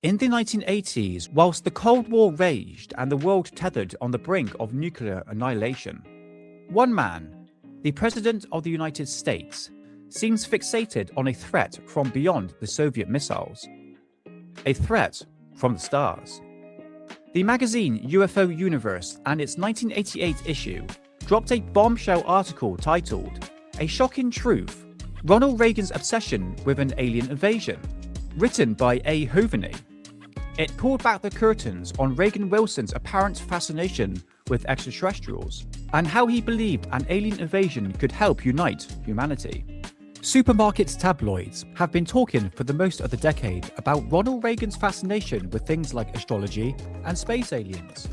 In the 1980s, whilst the Cold War raged and the world tethered on the brink of nuclear annihilation, one man, the President of the United States, seems fixated on a threat from beyond the Soviet missiles. A threat from the stars. The magazine UFO Universe and its 1988 issue dropped a bombshell article titled, "A Shocking Truth, Ronald Reagan's Obsession with an Alien Invasion," written by A. Hoveney. It pulled back the curtains on Reagan Wilson's apparent fascination with extraterrestrials and how he believed an alien invasion could help unite humanity. Supermarket tabloids have been talking for the most of the decade about Ronald Reagan's fascination with things like astrology and space aliens.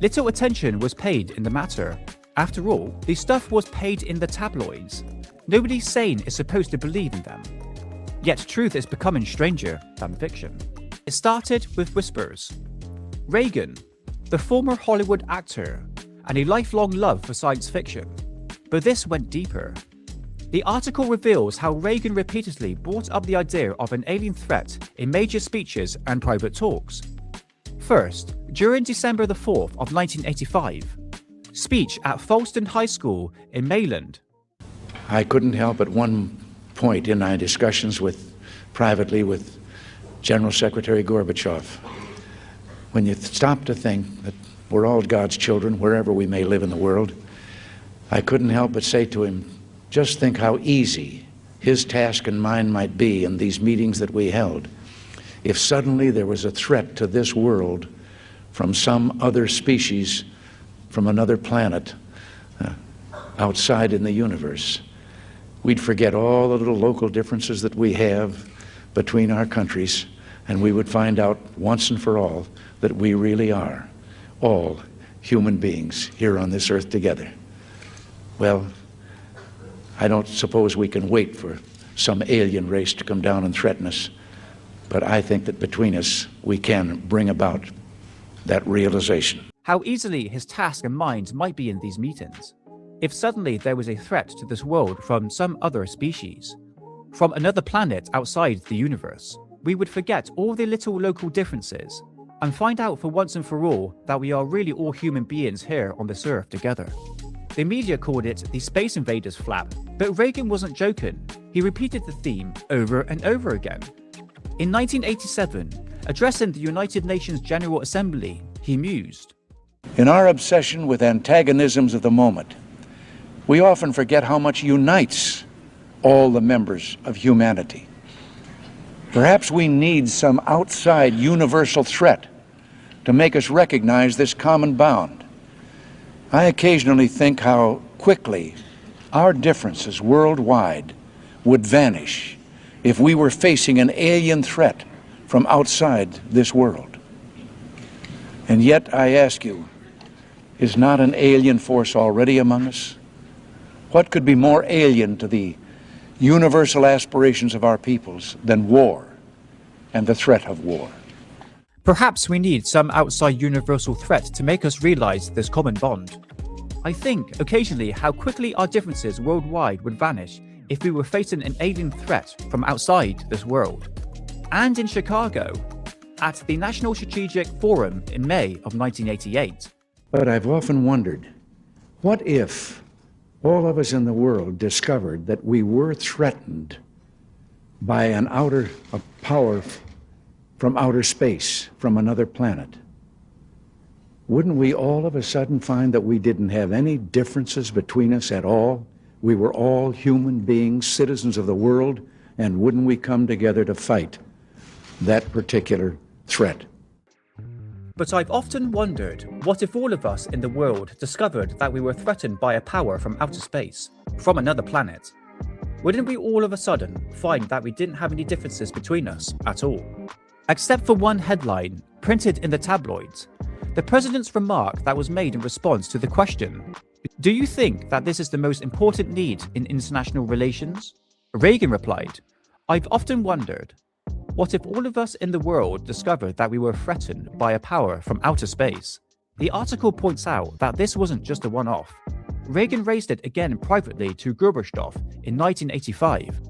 Little attention was paid in the matter. After all, the stuff was paid in the tabloids. Nobody sane is supposed to believe in them. Yet truth is becoming stranger than fiction. It started with whispers. Reagan, the former Hollywood actor, and a lifelong love for science fiction. But this went deeper. The article reveals how Reagan repeatedly brought up the idea of an alien threat in major speeches and private talks. First, during December the 4th of 1985, speech at Fallston High School in Maryland. I couldn't help at one point in my discussions privately with General Secretary Gorbachev, when you stop to think that we're all God's children wherever we may live in the world, I couldn't help but say to him, just think how easy his task and mine might be in these meetings that we held if suddenly there was a threat to this world from some other species, from another planet, outside in the universe. We'd forget all the little local differences that we have between our countries, and we would find out once and for all that we really are all human beings here on this earth together. Well, I don't suppose we can wait for some alien race to come down and threaten us, but I think that between us we can bring about that realization. How easily his task and mind might be in these meetings. If suddenly there was a threat to this world from some other species, from another planet outside the universe, we would forget all the little local differences and find out for once and for all that we are really all human beings here on this earth together. The media called it the Space Invaders flap, but Reagan wasn't joking. He repeated the theme over and over again. In 1987, addressing the United Nations General Assembly, he mused, "In our obsession with antagonisms of the moment, we often forget how much unites all the members of humanity. Perhaps we need some outside universal threat to make us recognize this common bond. I occasionally think how quickly our differences worldwide would vanish if we were facing an alien threat from outside this world. And yet, I ask you, is not an alien force already among us? What could be more alien to the universal aspirations of our peoples than war and the threat of war?" Perhaps we need some outside universal threat to make us realize this common bond. I think occasionally how quickly our differences worldwide would vanish if we were facing an alien threat from outside this world. And in Chicago, at the National Strategic Forum in May of 1988. But I've often wondered, what if all of us in the world discovered that we were threatened by a power from outer space, from another planet? Wouldn't we all of a sudden find that we didn't have any differences between us at all? We were all human beings, citizens of the world, and wouldn't we come together to fight that particular threat? But I've often wondered, what if all of us in the world discovered that we were threatened by a power from outer space, from another planet? Wouldn't we all of a sudden find that we didn't have any differences between us at all? Except for one headline, printed in the tabloids, the president's remark that was made in response to the question, "Do you think that this is the most important need in international relations?" Reagan replied, "I've often wondered, what if all of us in the world discovered that we were threatened by a power from outer space?" The article points out that this wasn't just a one-off. Reagan raised it again privately to Gorbachev in 1985.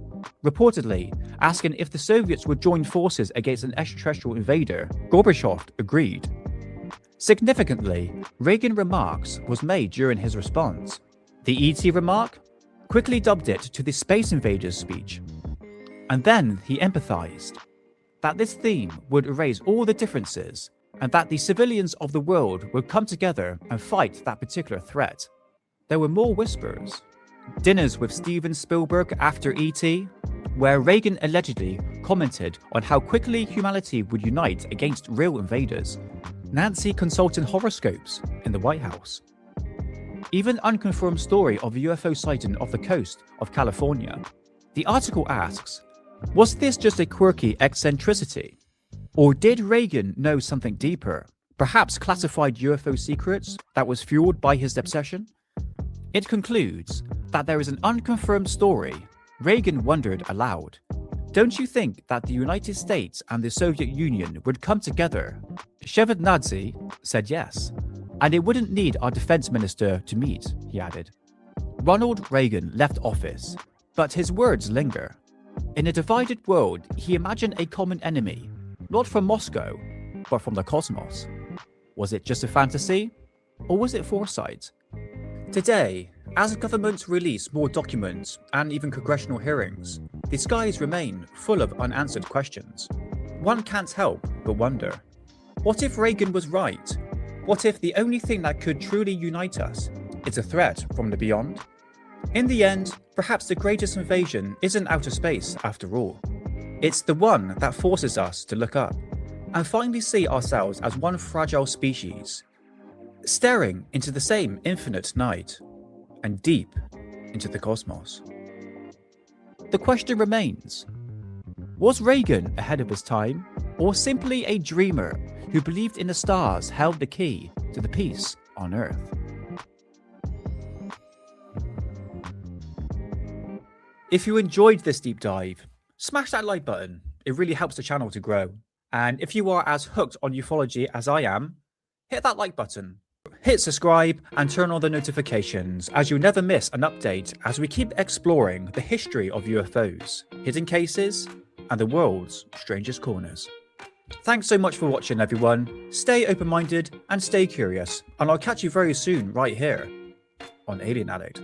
Reportedly, asking if the Soviets would join forces against an extraterrestrial invader, Gorbachev agreed. Significantly, Reagan remarks was made during his response. The ET remark quickly dubbed it to the Space Invaders speech. And then he empathized that this theme would erase all the differences and that the civilians of the world would come together and fight that particular threat. There were more whispers. Dinners with Steven Spielberg after E.T., where Reagan allegedly commented on how quickly humanity would unite against real invaders. Nancy consulting horoscopes in the White House. Even unconfirmed story of a UFO sighting off the coast of California. The article asks, was this just a quirky eccentricity? Or did Reagan know something deeper, perhaps classified UFO secrets that was fueled by his obsession? It concludes that there is an unconfirmed story. Reagan wondered aloud, don't you think that the United States and the Soviet Union would come together? Shevardnadze said yes, and it wouldn't need our defense minister to meet, he added. Ronald Reagan left office, but his words linger. In a divided world, he imagined a common enemy, not from Moscow, but from the cosmos. Was it just a fantasy, or was it foresight? Today, as governments release more documents and even congressional hearings, the skies remain full of unanswered questions. One can't help but wonder, what if Reagan was right? What if the only thing that could truly unite us is a threat from the beyond? In the end, perhaps the greatest invasion isn't outer space after all. It's the one that forces us to look up and finally see ourselves as one fragile species, staring into the same infinite night and deep into the cosmos. The question remains, was Reagan ahead of his time, or simply a dreamer who believed in the stars held the key to the peace on Earth? If you enjoyed this deep dive, smash that like button. It really helps the channel to grow. And if you are as hooked on ufology as I am, hit that like button. Hit subscribe and turn on the notifications as you'll never miss an update as we keep exploring the history of UFOs, hidden cases, and the world's strangest corners. Thanks so much for watching, everyone. Stay open-minded and stay curious, and I'll catch you very soon right here on Alien Addict.